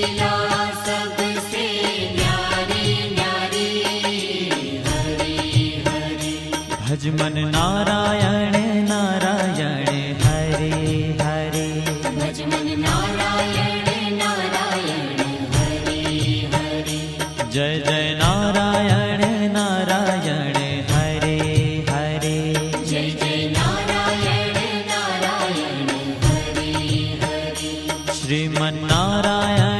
लीला सबसे न्यारी न्यारी हरि हरि। भज मन नारायण नारायण हरे हरे। भज मन नारायण नारायण हरि हरि। जय जय नारायण नारायण हरे हरे। जय जय नारायण नारायण हरि हरि। श्रीमन्नारायण